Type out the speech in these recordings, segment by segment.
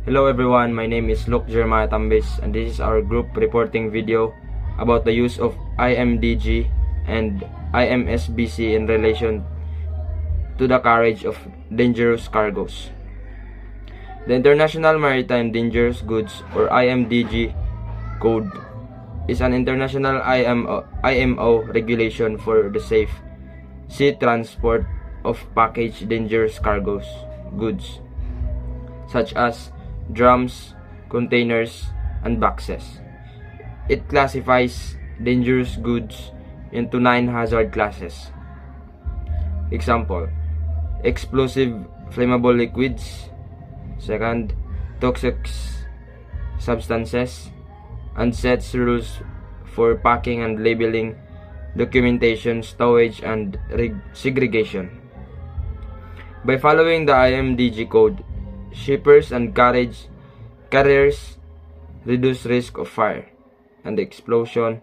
Hello everyone, my name is Luke Jeremiah Tambis and this is our group reporting video about the use of IMDG and IMSBC in relation to the carriage of dangerous cargoes. The International Maritime Dangerous Goods or IMDG code is an international IMO regulation for the safe sea transport of packaged dangerous goods such as drums, containers, and boxes. It classifies dangerous goods into 9 hazard classes. Example: explosive flammable liquids. Second, toxic substances, and sets rules for packing and labeling, documentation, stowage, and segregation. By following the IMDG code, shippers and carriers reduce risk of fire and explosion,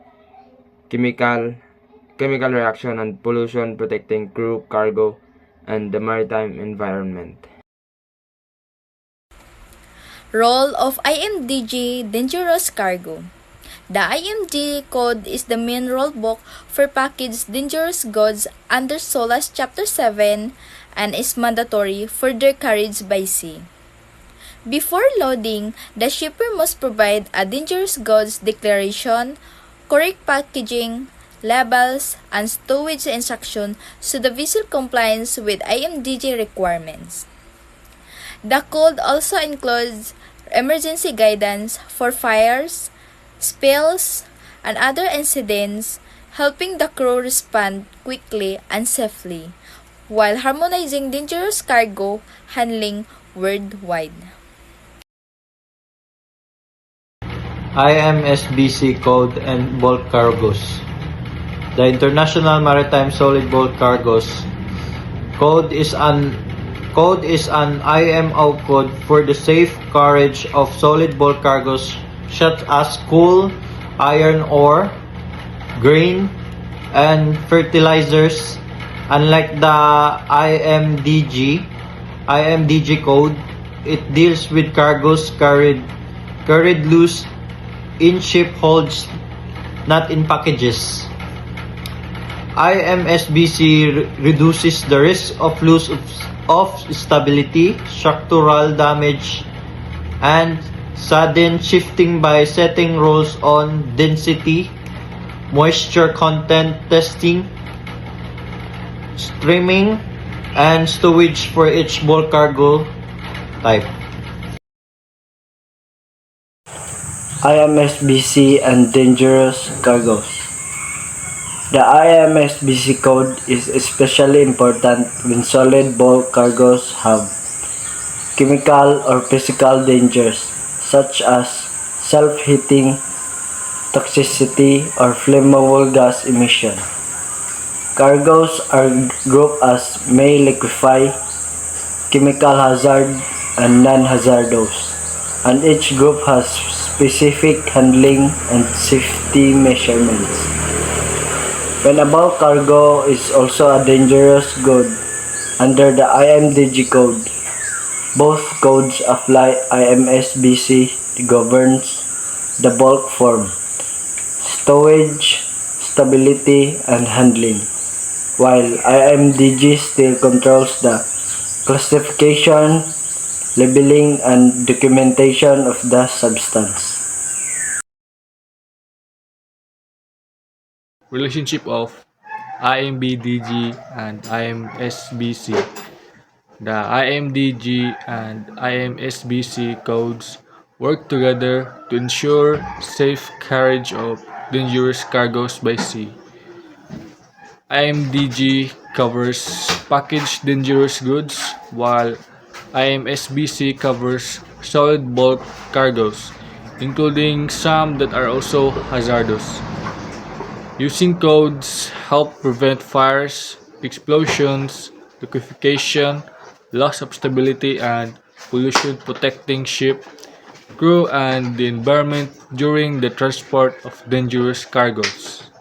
chemical reaction, and pollution, protecting crew, cargo, and the maritime environment. Role of IMDG Dangerous Cargo. The IMDG code is the main rulebook for packaged dangerous goods under SOLAS Chapter 7 and is mandatory for their carriage by sea. Before loading, the shipper must provide a dangerous goods declaration, correct packaging, labels, and stowage instruction so the vessel complies with IMDG requirements. The code also includes emergency guidance for fires, spills, and other incidents, helping the crew respond quickly and safely, while harmonizing dangerous cargo handling worldwide. IMSBC code and bulk cargoes. The International Maritime Solid Bulk Cargoes code is an IMO code for the safe carriage of solid bulk cargoes such as coal, iron ore, grain, and fertilizers. Unlike the IMDG code, it deals with cargoes carried loose in ship holds, not in packages. IMSBC reduces the risk of loss of stability, structural damage, and sudden shifting by setting rules on density, moisture content testing, streaming, and stowage for each bulk cargo type. IMSBC and dangerous cargoes. The IMSBC code is especially important when solid bulk cargoes have chemical or physical dangers such as self-heating, toxicity, or flammable gas emission. Cargoes are grouped as may liquefy, chemical hazard, and non-hazardous, and each group has specific handling and safety measurements. When a bulk cargo is also a dangerous good under the IMDG code, both codes apply. IMSBC governs the bulk form, stowage, stability, and handling, while IMDG still controls the classification, labeling, and documentation of the substance. Relationship of IMBDG and IMSBC. The IMDG and IMSBC codes work together to ensure safe carriage of dangerous cargoes by sea. IMDG covers packaged dangerous goods, while IMSBC covers solid bulk cargoes, including some that are also hazardous. Using codes help prevent fires, explosions, liquefaction, loss of stability, and pollution, protecting ship, crew, and the environment during the transport of dangerous cargoes.